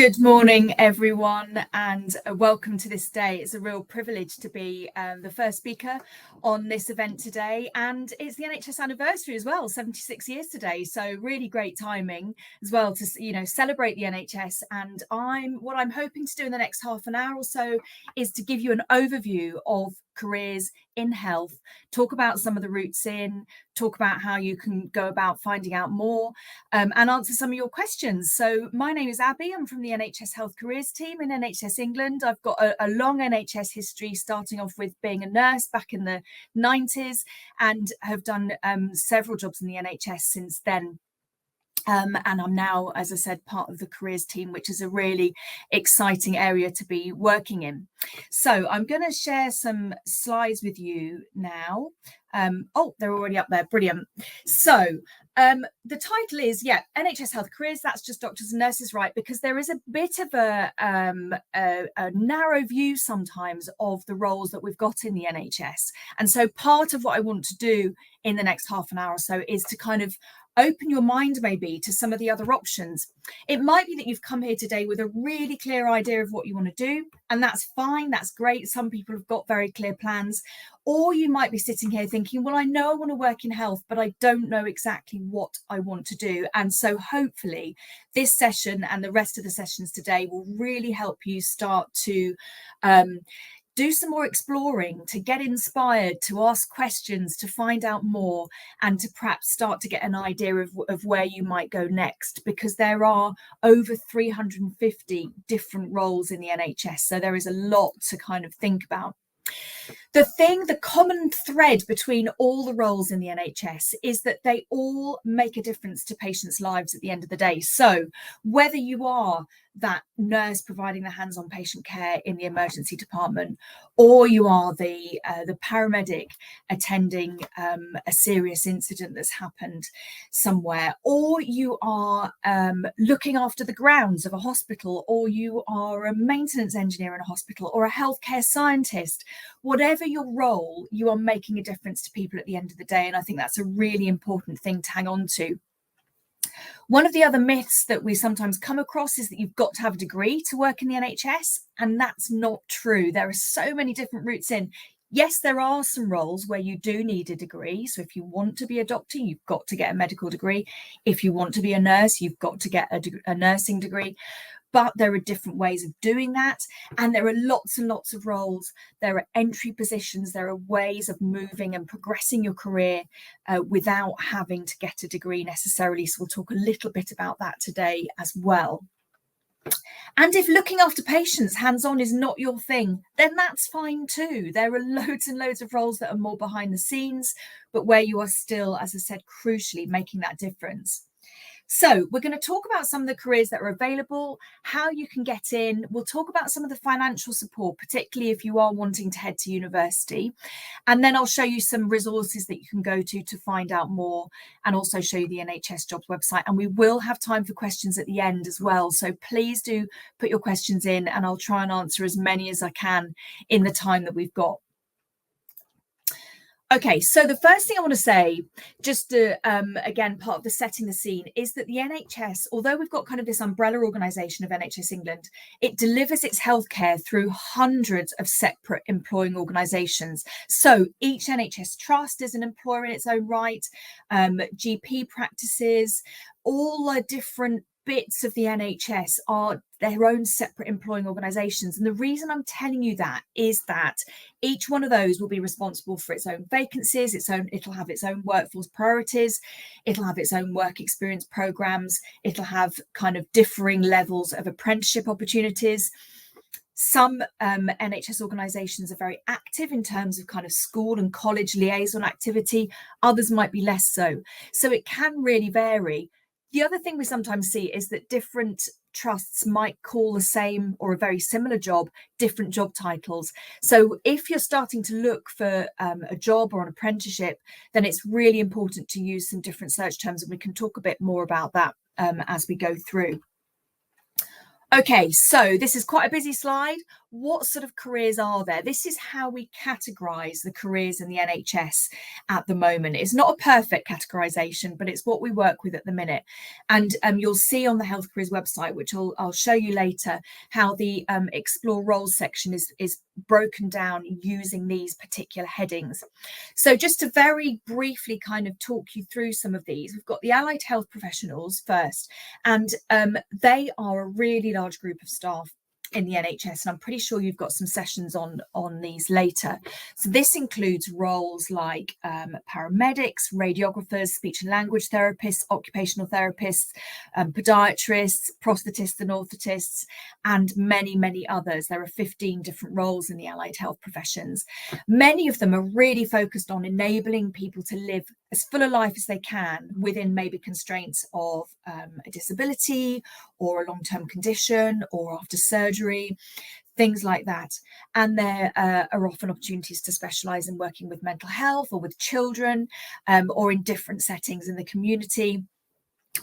Good morning, everyone, and welcome to this day. It's a real privilege to be the first speaker on this event today, and it's the NHS anniversary as well, 76 years today. So really great timing as well to celebrate the NHS. And what I'm hoping to do in the next half an hour or so is to give you an overview of careers in health, talk about some of the routes in, talk about how you can go about finding out more, and answer some of your questions. So my name is Abby. I'm from the NHS Health Careers team in NHS England. I've got a long NHS history, starting off with being a nurse back in the 90s, and have done several jobs in the NHS since then. And I'm now, as I said, part of the careers team, which is a really exciting area to be working in. So I'm going to share some slides with you now. Oh, they're already up there. Brilliant. So the title is, NHS Health Careers. That's just doctors and nurses, right? Because there is a bit of a narrow view sometimes of the roles that we've got in the NHS. And so part of what I want to do in the next half an hour or so is to kind of open your mind maybe to some of the other options. It might be that you've come here today with a really clear idea of what you want to do, and that's fine, that's great. Some people have got very clear plans. Or you might be sitting here thinking, well, I know I want to work in health, but I don't know exactly what I want to do. And so hopefully this session and the rest of the sessions today will really help you start to do some more exploring, to get inspired, to ask questions, to find out more, and to perhaps start to get an idea of where you might go next, because there are over 350 different roles in the NHS. So there is a lot to kind of think about. The common thread between all the roles in the NHS is that they all make a difference to patients' lives at the end of the day. So whether you are that nurse providing the hands-on patient care in the emergency department, or you are the paramedic attending a serious incident that's happened somewhere, or you are looking after the grounds of a hospital, or you are a maintenance engineer in a hospital, or a healthcare scientist, whatever your role, you are making a difference to people at the end of the day. And I think that's a really important thing to hang on to. One of the other myths that we sometimes come across is that you've got to have a degree to work in the NHS, and that's not true. There are so many different routes in. Yes, there are some roles where you do need a degree. So if you want to be a doctor, you've got to get a medical degree. If you want to be a nurse, you've got to get a nursing degree. But there are different ways of doing that. And there are lots and lots of roles. There are entry positions. There are ways of moving and progressing your career without having to get a degree necessarily. So we'll talk a little bit about that today as well. And if looking after patients hands-on is not your thing, then that's fine too. There are loads and loads of roles that are more behind the scenes, but where you are still, as I said, crucially making that difference. So we're going to talk about some of the careers that are available, how you can get in. We'll talk about some of the financial support, particularly if you are wanting to head to university. And then I'll show you some resources that you can go to find out more, and also show you the NHS Jobs website. And we will have time for questions at the end as well. So please do put your questions in, and I'll try and answer as many as I can in the time that we've got. Okay, so the first thing I want to say, just to, again, part of the setting the scene, is that the NHS, although we've got kind of this umbrella organisation of NHS England, it delivers its healthcare through hundreds of separate employing organisations. So each NHS trust is an employer in its own right, GP practices, all the different bits of the NHS are their own separate employing organisations. And the reason I'm telling you that is that each one of those will be responsible for its own vacancies, it'll have its own workforce priorities, it'll have its own work experience programmes, it'll have kind of differing levels of apprenticeship opportunities. Some NHS organisations are very active in terms of kind of school and college liaison activity, others might be less so. So it can really vary. The other thing we sometimes see is that different trusts might call the same or a very similar job different job titles. So if you're starting to look for a job or an apprenticeship, then it's really important to use some different search terms, and we can talk a bit more about that as we go through. Okay, so this is quite a busy slide. what sort of careers are there? This is how we categorise the careers in the NHS at the moment. It's not a perfect categorisation, but it's what we work with at the minute. And you'll see on the Health Careers website, which I'll show you later, how the Explore Roles section is broken down using these particular headings. So just to very briefly kind of talk you through some of these, we've got the allied health professionals first, and they are a really large group of staff in the NHS, and I'm pretty sure you've got some sessions on these later. So this includes roles like paramedics, radiographers, speech and language therapists, occupational therapists, podiatrists, prosthetists and orthotists, and many, many others. There are 15 different roles in the allied health professions. Many of them are really focused on enabling people to live as full a life as they can within maybe constraints of a disability or a long-term condition or after surgery, things like that. And there are often opportunities to specialise in working with mental health or with children, or in different settings in the community,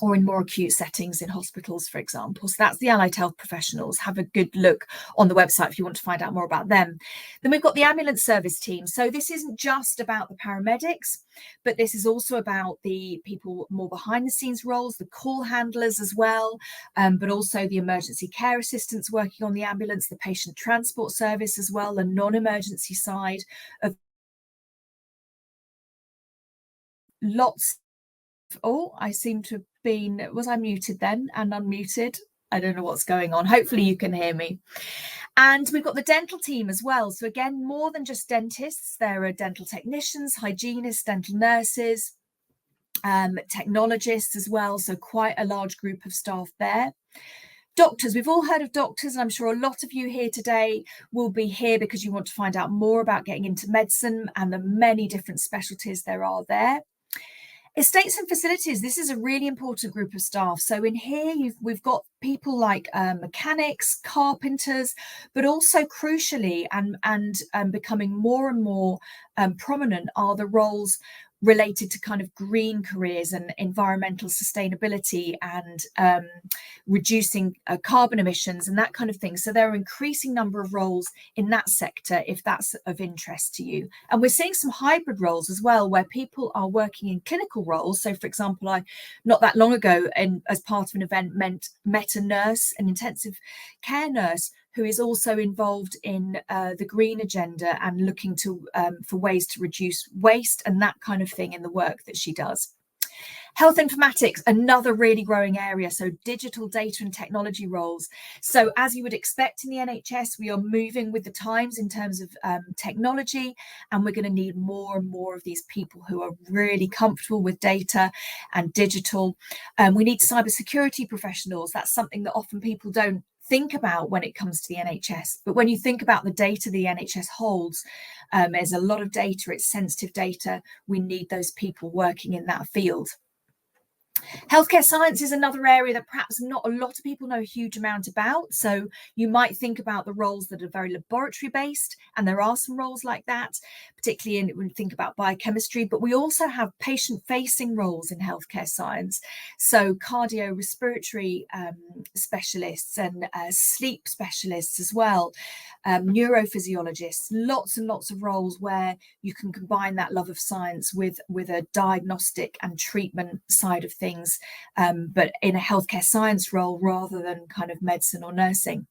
or in more acute settings in hospitals, for example. So that's the allied health professionals. Have a good look on the website if you want to find out more about them. Then we've got the ambulance service team. So this isn't just about the paramedics, but this is also about the people more behind the scenes roles, the call handlers as well, but also the emergency care assistants working on the ambulance, the patient transport service as well, the non-emergency side of lots. Oh, I seem to have been, was I muted then and unmuted? I don't know what's going on. Hopefully you can hear me. And we've got the dental team as well. So again, more than just dentists, there are dental technicians, hygienists, dental nurses, technologists as well. So quite a large group of staff there. Doctors, we've all heard of doctors, and I'm sure a lot of you here today will be here because you want to find out more about getting into medicine and the many different specialties there are there. Estates and facilities, this is a really important group of staff. So in here, we've got people like mechanics, carpenters, but also crucially and becoming more and more prominent are the roles related to kind of green careers and environmental sustainability and reducing carbon emissions and that kind of thing. So there are an increasing number of roles in that sector if that's of interest to you. And we're seeing some hybrid roles as well, where people are working in clinical roles. So for example, I not that long ago, as part of an event, met a nurse, an intensive care nurse, who is also involved in the green agenda and looking to for ways to reduce waste and that kind of thing in the work that she does. Health informatics, another really growing area. So digital data and technology roles. So as you would expect in the NHS, we are moving with the times in terms of technology, and we're going to need more and more of these people who are really comfortable with data and digital. We need cybersecurity professionals. That's something that often people don't think about when it comes to the NHS. But when you think about the data the NHS holds, there's a lot of data, it's sensitive data. We need those people working in that field. Healthcare science is another area that perhaps not a lot of people know a huge amount about. So you might think about the roles that are very laboratory based, and there are some roles like that, particularly when you think about biochemistry, but we also have patient facing roles in healthcare science. So cardiorespiratory specialists and sleep specialists as well, neurophysiologists, lots and lots of roles where you can combine that love of science with a diagnostic and treatment side of things, but in a healthcare science role rather than kind of medicine or nursing.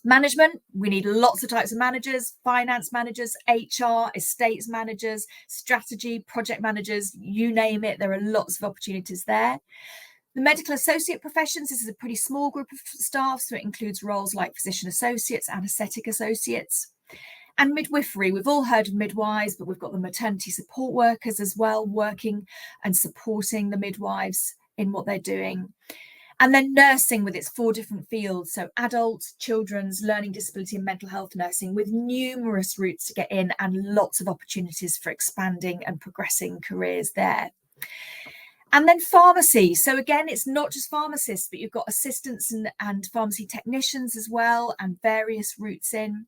Management, we need lots of types of managers, finance managers, HR, estates managers, strategy, project managers, you name it, there are lots of opportunities there. The medical associate professions, this is a pretty small group of staff, so it includes roles like physician associates, anaesthetic associates. And midwifery, we've all heard of midwives, but we've got the maternity support workers as well, working and supporting the midwives in what they're doing. And then nursing with its 4 different fields, so adults, children's, learning disability and mental health nursing, with numerous routes to get in and lots of opportunities for expanding and progressing careers there. And then pharmacy. So again, it's not just pharmacists, but you've got assistants and pharmacy technicians as well, and various routes in.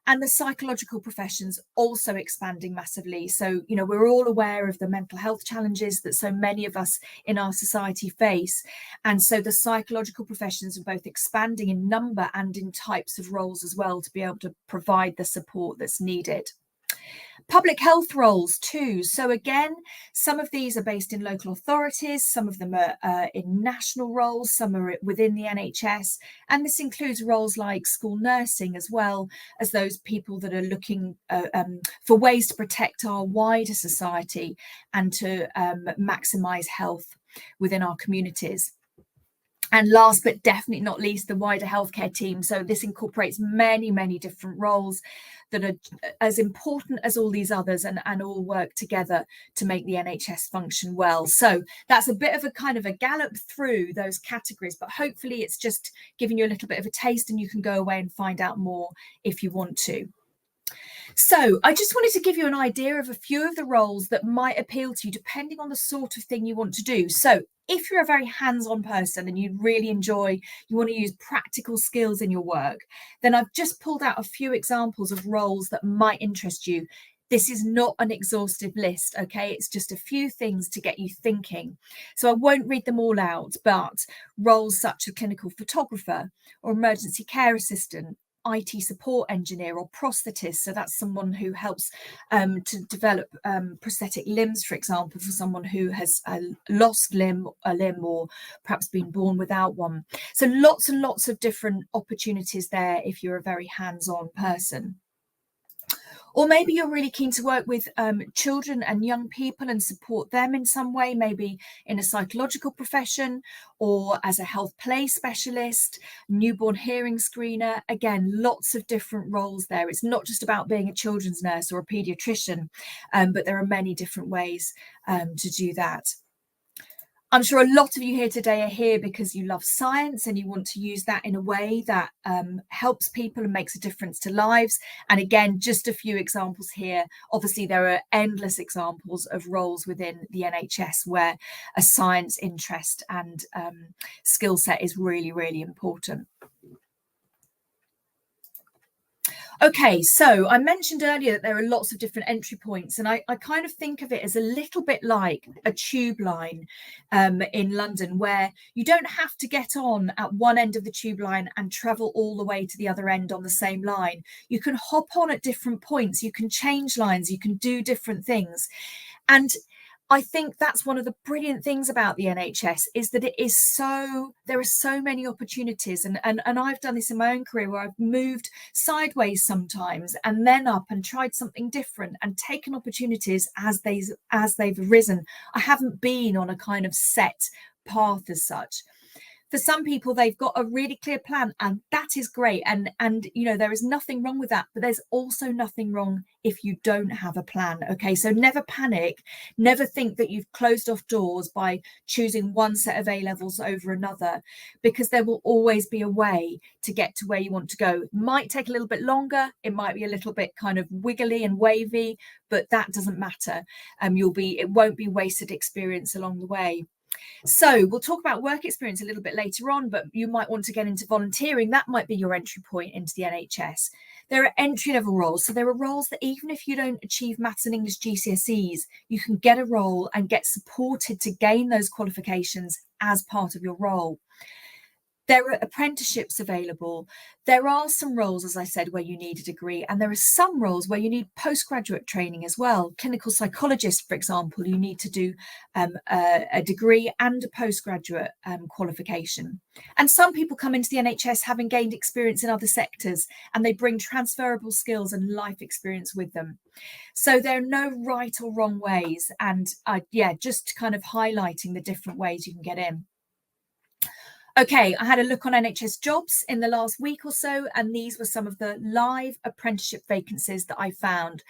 And the psychological professions also expanding massively. So, you know, we're all aware of the mental health challenges that so many of us in our society face. And so the psychological professions are both expanding in number and in types of roles as well, to be able to provide the support that's needed. Public health roles too. So again, some of these are based in local authorities, some of them are in national roles, some are within the NHS, and this includes roles like school nursing, as well as those people that are looking for ways to protect our wider society and to maximise health within our communities. And last but definitely not least, the wider healthcare team. So this incorporates many, many different roles that are as important as all these others, and all work together to make the NHS function well. So that's a bit of a kind of a gallop through those categories, but hopefully it's just giving you a little bit of a taste, and you can go away and find out more if you want to. So I just wanted to give you an idea of a few of the roles that might appeal to you depending on the sort of thing you want to do. So if you're a very hands-on person and you really enjoy, you want to use practical skills in your work, then I've just pulled out a few examples of roles that might interest you. This is not an exhaustive list, okay? It's just a few things to get you thinking. So I won't read them all out, but roles such as clinical photographer or emergency care assistant, IT support engineer or prosthetist. So that's someone who helps to develop prosthetic limbs, for example, for someone who has lost a limb or perhaps been born without one. So lots and lots of different opportunities there if you're a very hands-on person. Or maybe you're really keen to work with children and young people and support them in some way, maybe in a psychological profession or as a health play specialist, newborn hearing screener. Again, lots of different roles there. It's not just about being a children's nurse or a paediatrician, but there are many different ways to do that. I'm sure a lot of you here today are here because you love science and you want to use that in a way that helps people and makes a difference to lives. And again, just a few examples here. Obviously, there are endless examples of roles within the NHS where a science interest and skill set is really, really important. Okay, so I mentioned earlier that there are lots of different entry points, and I kind of think of it as a little bit like a tube line in London, where you don't have to get on at one end of the tube line and travel all the way to the other end on the same line. You can hop on at different points, you can change lines, you can do different things. And I think that's one of the brilliant things about the NHS, is that there are so many opportunities, and I've done this in my own career where I've moved sideways sometimes and then up and tried something different and taken opportunities as they've arisen. I haven't been on a kind of set path as such. For some people, they've got a really clear plan, and that is great. And you know, there is nothing wrong with that, but there's also nothing wrong if you don't have a plan. Okay, so never panic, never think that you've closed off doors by choosing one set of A levels over another, because there will always be a way to get to where you want to go. It might take a little bit longer, it might be a little bit kind of wiggly and wavy, but that doesn't matter. It won't be wasted experience along the way. So we'll talk about work experience a little bit later on, but you might want to get into volunteering. That might be your entry point into the NHS. There are entry-level roles. So there are roles that even if you don't achieve maths and English GCSEs, you can get a role and get supported to gain those qualifications as part of your role. There are apprenticeships available. There are some roles, as I said, where you need a degree, and there are some roles where you need postgraduate training as well. Clinical psychologist, for example, you need to do a degree and a postgraduate qualification. And some people come into the NHS having gained experience in other sectors, and they bring transferable skills and life experience with them. So there are no right or wrong ways, and just kind of highlighting the different ways you can get in. Okay, I had a look on NHS Jobs in the last week or so, and these were some of the live apprenticeship vacancies that I found.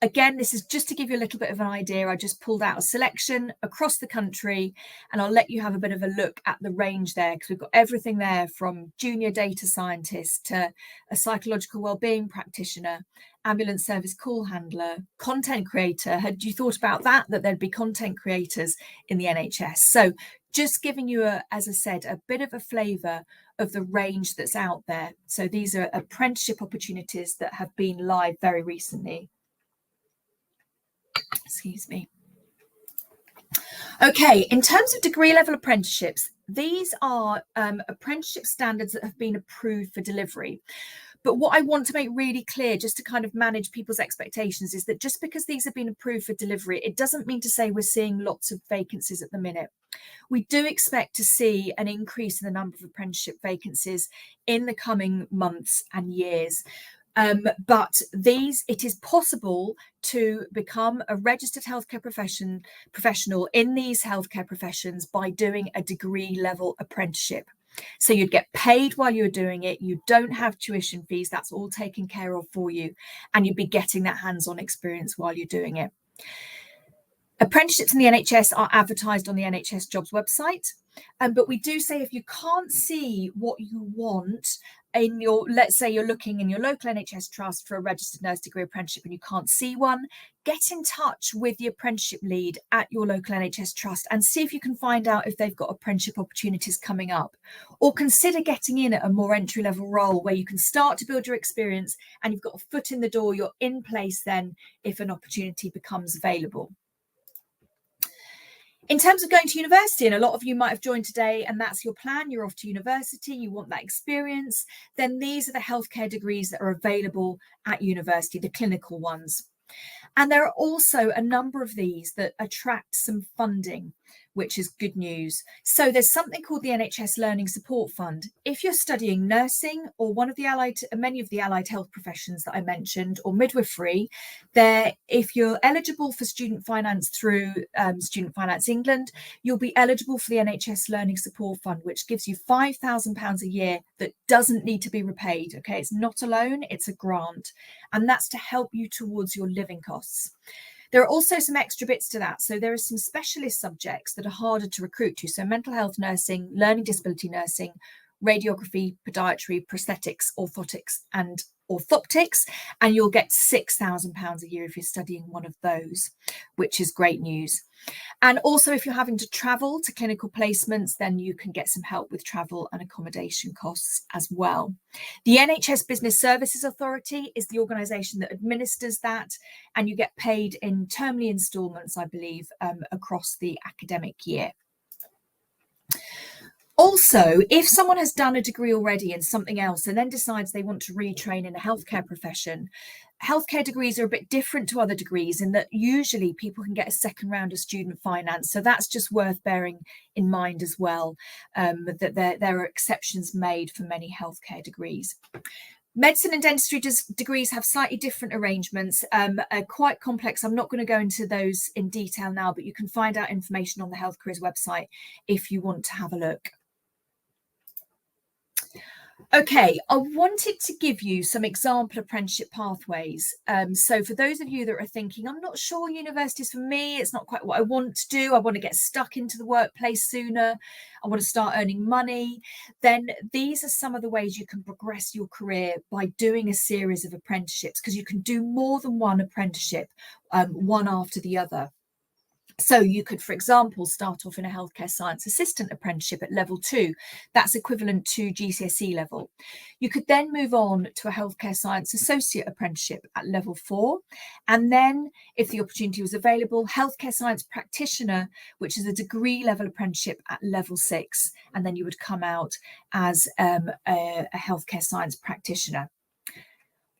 Again, this is just to give you a little bit of an idea. I just pulled out a selection across the country, and I'll let you have a bit of a look at the range there, because we've got everything there from junior data scientist to a psychological wellbeing practitioner, ambulance service call handler, content creator. Had you thought about that there'd be content creators in the NHS? So just giving you, as I said, a bit of a flavour of the range that's out there. So these are apprenticeship opportunities that have been live very recently. Excuse me. Okay, in terms of degree level apprenticeships, these are apprenticeship standards that have been approved for delivery. But what I want to make really clear, just to kind of manage people's expectations, is that just because these have been approved for delivery, it doesn't mean to say we're seeing lots of vacancies at the minute. We do expect to see an increase in the number of apprenticeship vacancies in the coming months and years. But it is possible to become a registered healthcare professional in these healthcare professions by doing a degree level apprenticeship. So you'd get paid while you're doing it. You don't have tuition fees. That's all taken care of for you. And you'd be getting that hands-on experience while you're doing it. Apprenticeships in the NHS are advertised on the NHS jobs website. But we do say if you can't see what you want in your, let's say you're looking in your local NHS trust for a registered nurse degree apprenticeship and you can't see one, get in touch with the apprenticeship lead at your local NHS trust and see if you can find out if they've got apprenticeship opportunities coming up. Or consider getting in at a more entry-level role where you can start to build your experience and you've got a foot in the door, you're in place then if an opportunity becomes available. In terms of going to university, and a lot of you might have joined today and that's your plan, you're off to university, you want that experience, then these are the healthcare degrees that are available at university, the clinical ones. And there are also a number of these that attract some funding, which is good news. So there's something called the NHS Learning Support Fund. If you're studying nursing or many of the allied health professions that I mentioned, or midwifery, if you're eligible for student finance through Student Finance England, you'll be eligible for the NHS Learning Support Fund, which gives you £5,000 a year that doesn't need to be repaid. Okay, it's not a loan, it's a grant, and that's to help you towards your living costs. There are also some extra bits to that. So there are some specialist subjects that are harder to recruit to. So mental health nursing, learning disability nursing, radiography, podiatry, prosthetics, orthoptics, and you'll get £6,000 a year if you're studying one of those, which is great news. And also if you're having to travel to clinical placements, then you can get some help with travel and accommodation costs as well. The NHS Business Services Authority is the organisation that administers that, and you get paid in termly instalments, I believe, across the academic year. Also, if someone has done a degree already in something else and then decides they want to retrain in a healthcare profession, healthcare degrees are a bit different to other degrees in that usually people can get a second round of student finance. So that's just worth bearing in mind as well, that there are exceptions made for many healthcare degrees. Medicine and dentistry degrees have slightly different arrangements, are quite complex. I'm not going to go into those in detail now, but you can find out information on the Health Careers website if you want to have a look. Okay, I wanted to give you some example apprenticeship pathways. So for those of you that are thinking, I'm not sure university's for me, it's not quite what I want to do, I want to get stuck into the workplace sooner, I want to start earning money, then these are some of the ways you can progress your career by doing a series of apprenticeships, because you can do more than one apprenticeship, one after the other. So you could, for example, start off in a healthcare science assistant apprenticeship at level 2. That's equivalent to GCSE level. You could then move on to a healthcare science associate apprenticeship at level 4. And then, if the opportunity was available, healthcare science practitioner, which is a degree level apprenticeship at level 6. And then you would come out as a healthcare science practitioner.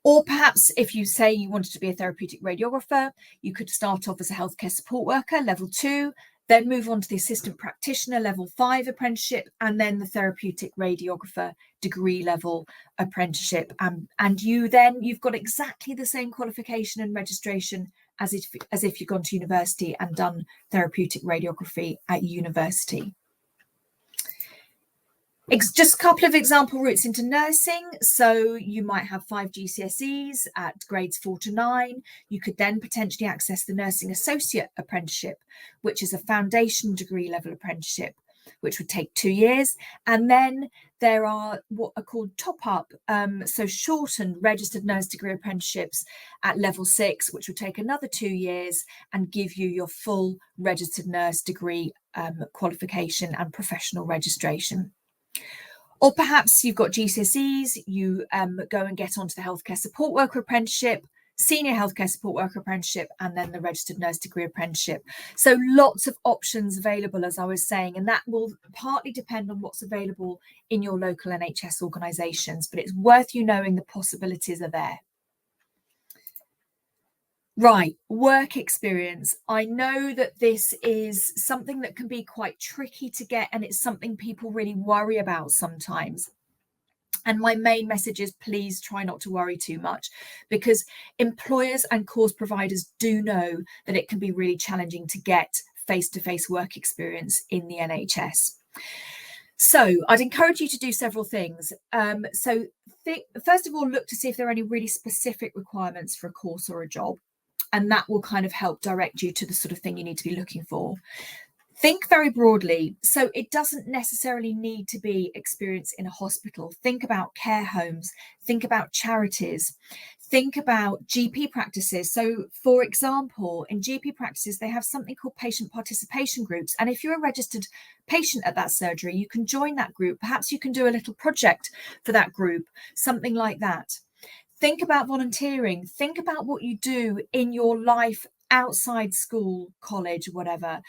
Or perhaps if you say you wanted to be a therapeutic radiographer, you could start off as a healthcare support worker, level 2, then move on to the assistant practitioner, level 5 apprenticeship, and then the therapeutic radiographer degree level apprenticeship. And you've got exactly the same qualification and registration as if you'd gone to university and done therapeutic radiography at university. Just a couple of example routes into nursing. So you might have 5 GCSEs at grades 4 to 9. You could then potentially access the nursing associate apprenticeship, which is a foundation degree level apprenticeship, which would take 2 years. And then there are what are called top-up, so shortened registered nurse degree apprenticeships at level 6, which would take another 2 years and give you your full registered nurse degree qualification and professional registration. Or perhaps you've got GCSEs, you go and get onto the healthcare support worker apprenticeship, senior healthcare support worker apprenticeship, and then the registered nurse degree apprenticeship. So lots of options available, as I was saying, and that will partly depend on what's available in your local NHS organisations, but it's worth you knowing the possibilities are there. Right, work experience. I know that this is something that can be quite tricky to get, and it's something people really worry about sometimes. And my main message is please try not to worry too much, because employers and course providers do know that it can be really challenging to get face-to-face work experience in the NHS. So I'd encourage you to do several things. First of all, look to see if there are any really specific requirements for a course or a job, and that will kind of help direct you to the sort of thing you need to be looking for. Think very broadly. So it doesn't necessarily need to be experience in a hospital. Think about care homes, think about charities, think about GP practices. So for example, in GP practices, they have something called patient participation groups. And if you're a registered patient at that surgery, you can join that group. Perhaps you can do a little project for that group, something like that. Think about volunteering. Think about what you do in your life outside school, college, whatever.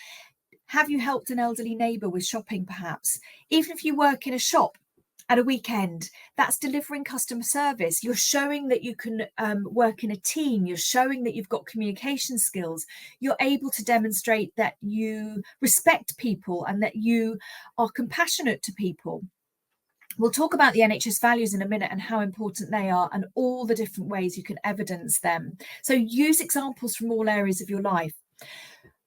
Have you helped an elderly neighbour with shopping, perhaps? Even if you work in a shop at a weekend, that's delivering customer service. You're showing that you can work in a team. You're showing that you've got communication skills. You're able to demonstrate that you respect people and that you are compassionate to people. We'll talk about the NHS values in a minute and how important they are and all the different ways you can evidence them. So use examples from all areas of your life.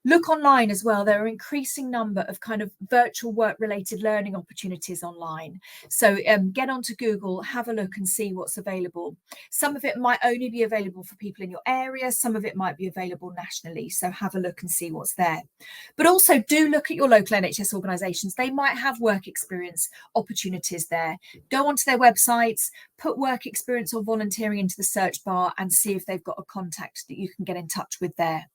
Look online as well. There are an increasing number of kind of virtual work-related learning opportunities online. So get onto Google, have a look and see what's available. Some of it might only be available for people in your area. Some of it might be available nationally. So have a look and see what's there. But also do look at your local NHS organisations. They might have work experience opportunities there. Go onto their websites, put work experience or volunteering into the search bar and see if they've got a contact that you can get in touch with there.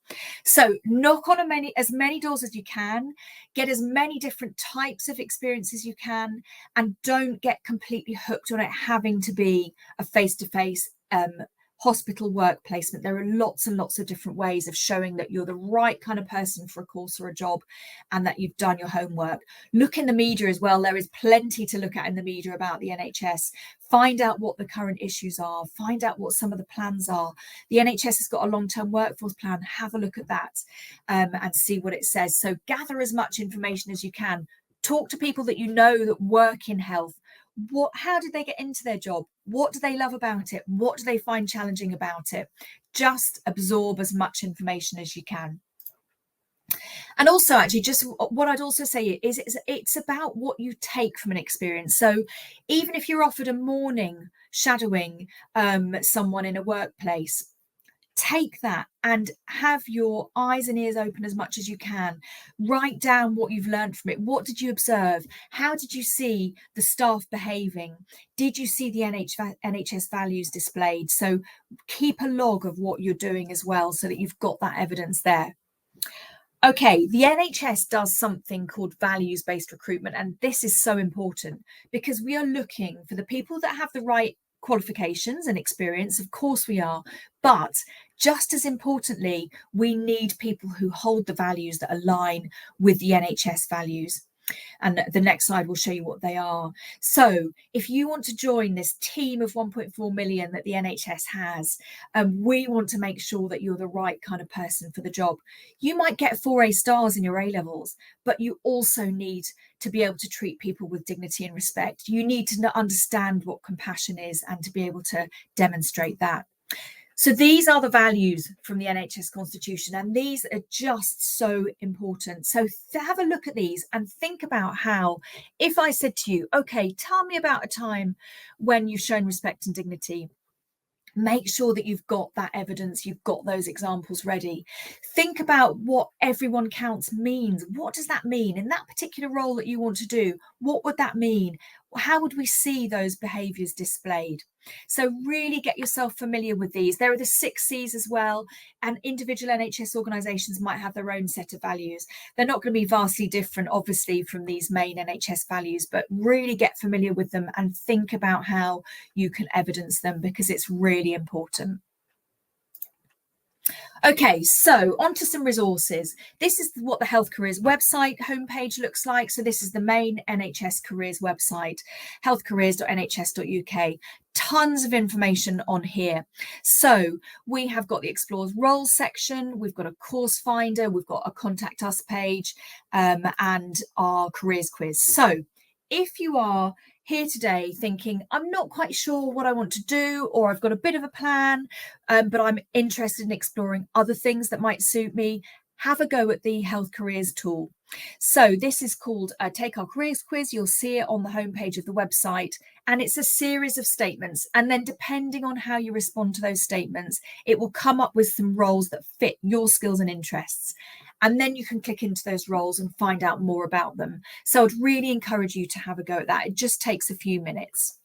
So knock on as many doors as you can, get as many different types of experience as you can, and don't get completely hooked on it having to be a face-to-face hospital work placement. There are lots and lots of different ways of showing that you're the right kind of person for a course or a job and that you've done your homework. Look in the media as well. There is plenty to look at in the media about the NHS. Find out what the current issues are. Find out what some of the plans are. The NHS has got a long-term workforce plan. Have a look at that and see what it says. So gather as much information as you can. Talk to people that you know that work in health. How did they get into their job? What do they love about it? What do they find challenging about it? Just absorb as much information as you can. And also, actually, just what I'd also say is it's about what you take from an experience. So even if you're offered a morning shadowing someone in a workplace, take that and have your eyes and ears open as much as you can. Write down what you've learned from it. What did you observe? How did you see the staff behaving? Did you see the NHS values displayed? So keep a log of what you're doing as well so that you've got that evidence there. Okay, the NHS does something called values-based recruitment, and this is so important because we are looking for the people that have the right qualifications and experience. Of course we are, but just as importantly, we need people who hold the values that align with the NHS values. And the next slide will show you what they are. So if you want to join this team of 1.4 million that the NHS has, we want to make sure that you're the right kind of person for the job. You might get 4A stars in your A-levels, but you also need to be able to treat people with dignity and respect. You need to understand what compassion is and to be able to demonstrate that. So these are the values from the NHS Constitution, and these are just so important. So have a look at these and think about how, if I said to you, okay, tell me about a time when you've shown respect and dignity, make sure that you've got that evidence, you've got those examples ready. Think about what everyone counts means. What does that mean in that particular role that you want to do? What would that mean? how would we see those behaviours displayed? So really get yourself familiar with these. There are the 6 C's as well, and individual NHS organisations might have their own set of values. They're not going to be vastly different, obviously, from these main NHS values, but really get familiar with them and think about how you can evidence them, because it's really important. Okay, so onto some resources. This is what the Health Careers website homepage looks like. So this is the main NHS Careers website, healthcareers.nhs.uk. Tons of information on here. So we have got the Explore Roles section, we've got a course finder, we've got a Contact Us page, and our careers quiz. So if you are here today thinking, I'm not quite sure what I want to do, or I've got a bit of a plan, but I'm interested in exploring other things that might suit me, have a go at the Health Careers tool. So this is called Take Our Careers Quiz. You'll see it on the homepage of the website, and it's a series of statements. And then depending on how you respond to those statements, it will come up with some roles that fit your skills and interests. And then you can click into those roles and find out more about them. So I'd really encourage you to have a go at that. It just takes a few minutes.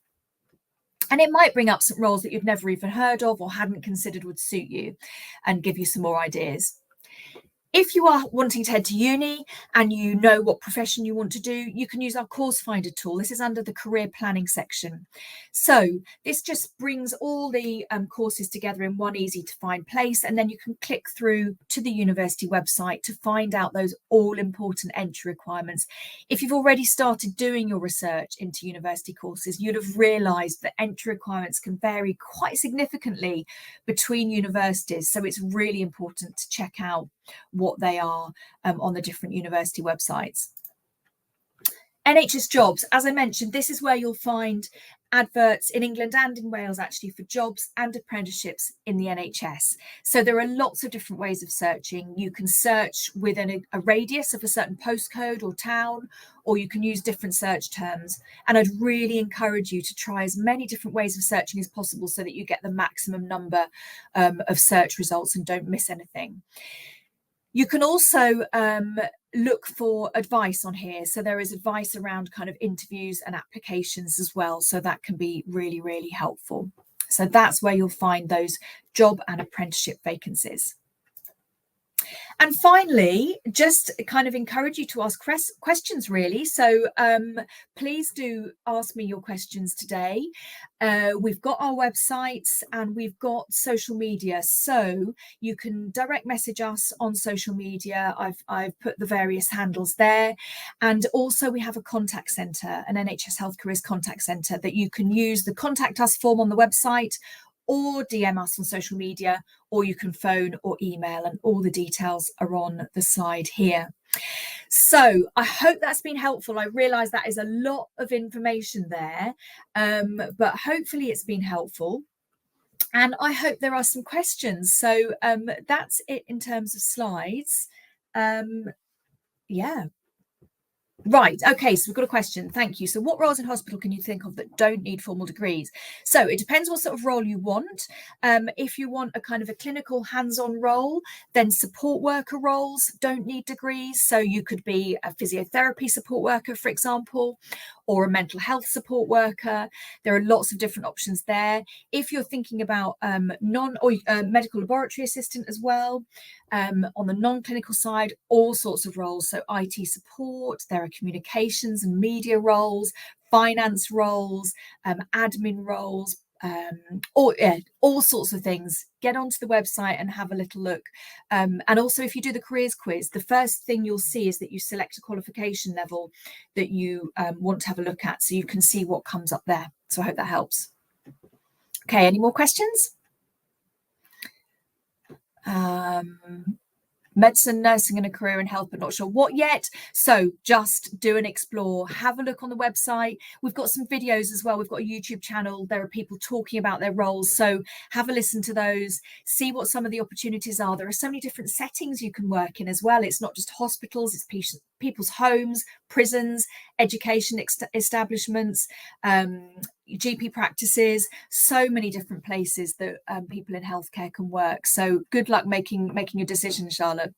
And it might bring up some roles that you've never even heard of or hadn't considered would suit you, and give you some more ideas. If you are wanting to head to uni and you know what profession you want to do, you can use our course finder tool. This is under the career planning section. So this just brings all the courses together in one easy to find place, and then you can click through to the university website to find out those all important entry requirements. If you've already started doing your research into university courses, you'd have realised that entry requirements can vary quite significantly between universities. So it's really important to check out what they are on the different university websites. NHS jobs, as I mentioned, this is where you'll find adverts in England and in Wales actually for jobs and apprenticeships in the NHS. So there are lots of different ways of searching. You can search within a radius of a certain postcode or town, or you can use different search terms. And I'd really encourage you to try as many different ways of searching as possible so that you get the maximum number of search results and don't miss anything. You can also look for advice on here. So there is advice around kind of interviews and applications as well. So that can be really, really helpful. So that's where you'll find those job and apprenticeship vacancies. And finally, just kind of encourage you to ask questions, really. So please do ask me your questions today. We've got our websites and we've got social media, so you can direct message us on social media. I've put the various handles there, and also we have a contact centre, an NHS Health Careers contact centre, that you can use the contact us form on the website, or DM us on social media, or you can phone or email, and all the details are on the slide here. So I hope that's been helpful. I realise that is a lot of information there, but hopefully it's been helpful. And I hope there are some questions. So that's it in terms of slides. Yeah. Right, okay, so we've got a question. Thank you. So what roles in hospital can you think of that don't need formal degrees? So it depends what sort of role you want. If you want a kind of a clinical hands-on role, then support worker roles don't need degrees. So you could be a physiotherapy support worker, for example, or a mental health support worker. There are lots of different options there. If you're thinking about medical laboratory assistant as well, on the non-clinical side, all sorts of roles. So IT support, there are communications and media roles, finance roles, admin roles, all sorts of things. Get onto the website and have a little look. And also, if you do the careers quiz, the first thing you'll see is that you select a qualification level that you want to have a look at, so you can see what comes up there. So I hope that helps. Okay, any more questions? Medicine, nursing, and a career in health, but not sure what yet. So just do an explore, have a look on the website. We've got some videos as well. We've got a YouTube channel. There are people talking about their roles. So have a listen to those, see what some of the opportunities are. There are so many different settings you can work in as well. It's not just hospitals, it's people's homes, prisons, education establishments, GP practices, so many different places that people in healthcare can work. So good luck making your decision, Charlotte.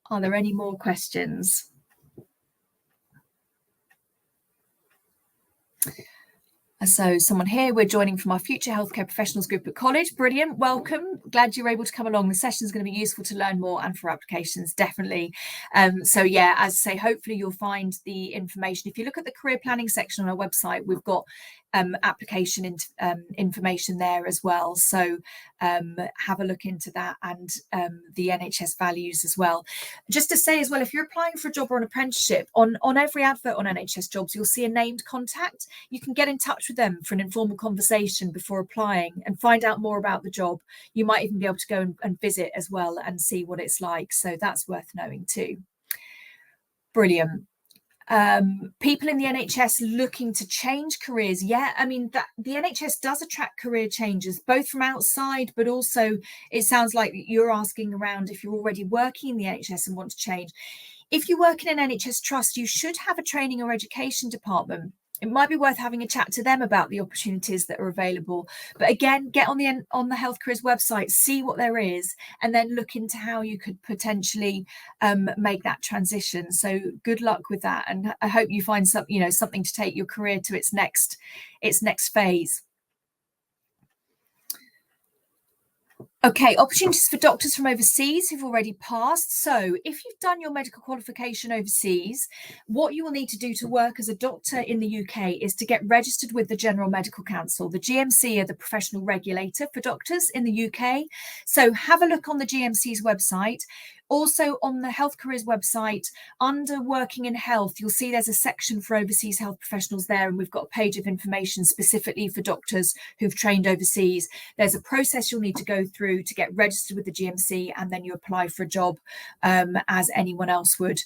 Are there any more questions? So someone here, we're joining from our Future Healthcare Professionals group at college. Brilliant. Welcome. Glad you're able to come along. The session is going to be useful to learn more and for applications, definitely. So yeah, as I say, hopefully you'll find the information. If you look at the career planning section on our website, we've got application information there as well. So have a look into that, and the NHS values as well. Just to say as well, if you're applying for a job or an apprenticeship, on every advert on NHS Jobs, you'll see a named contact. You can get in touch with them for an informal conversation before applying and find out more about the job. You might even be able to go and visit as well and see what it's like. So that's worth knowing too. Brilliant. People in the NHS looking to change careers. Yeah, I mean, the NHS does attract career changes, both from outside, but also it sounds like you're asking around if you're already working in the NHS and want to change. If you work in an NHS trust, you should have a training or education department. It might be worth having a chat to them about the opportunities that are available. But again, get on the Health Careers website, see what there is, and then look into how you could potentially make that transition. So good luck with that, and I hope you find something to take your career to its next phase. Okay, opportunities for doctors from overseas who've already passed. So if you've done your medical qualification overseas, what you will need to do to work as a doctor in the UK is to get registered with the General Medical Council. The GMC are the professional regulator for doctors in the UK. So have a look on the GMC's website. Also on the Health Careers website, under Working in Health, you'll see there's a section for overseas health professionals there, and we've got a page of information specifically for doctors who've trained overseas. There's a process you'll need to go through to get registered with the GMC, and then you apply for a job as anyone else would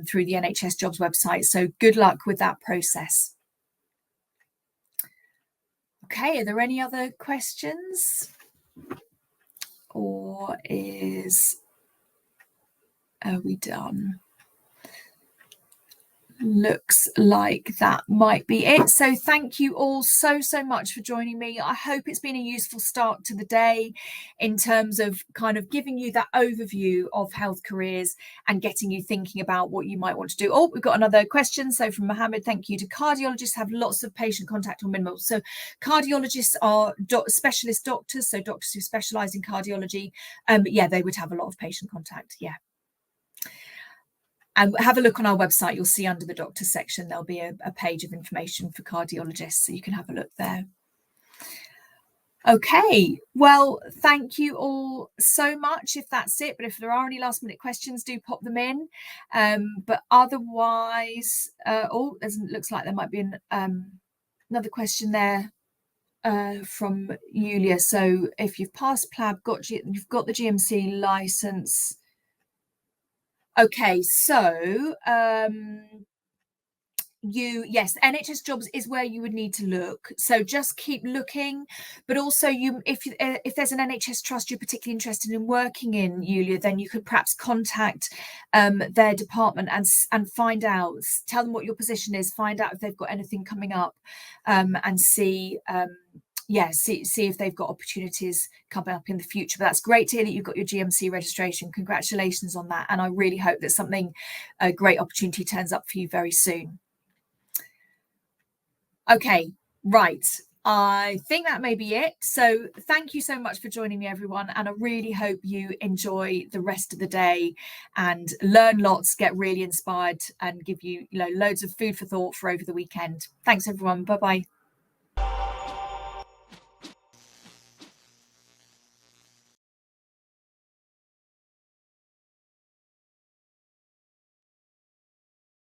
through the NHS Jobs website. So good luck with that process. Okay, are there any other questions? Or are we done? Looks like that might be it. So thank you all so much for joining me. I hope it's been a useful start to the day in terms of kind of giving you that overview of health careers and getting you thinking about what you might want to do. Oh, we've got another question. So from Mohammed, thank you. Do cardiologists have lots of patient contact or minimal? So cardiologists are specialist doctors, so doctors who specialize in cardiology. Yeah, they would have a lot of patient contact. Yeah. And have a look on our website. You'll see under the doctor section, there'll be a page of information for cardiologists, so you can have a look there. Okay, well, thank you all so much if that's it. But if there are any last minute questions, do pop them in. But otherwise, looks like there might be another question there from Yulia. So if you've passed PLAB, you've got the GMC license. Okay, so yes, NHS Jobs is where you would need to look. So just keep looking, but also if there's an NHS trust you're particularly interested in working in, Yulia, then you could perhaps contact their department and find out, tell them what your position is, find out if they've got anything coming up, and see if they've got opportunities coming up in the future. But that's great to hear that you've got your GMC registration. Congratulations on that. And I really hope that a great opportunity turns up for you very soon. Okay, right. I think that may be it. So thank you so much for joining me, everyone. And I really hope you enjoy the rest of the day and learn lots, get really inspired, and give you loads of food for thought for over the weekend. Thanks, everyone. Bye-bye.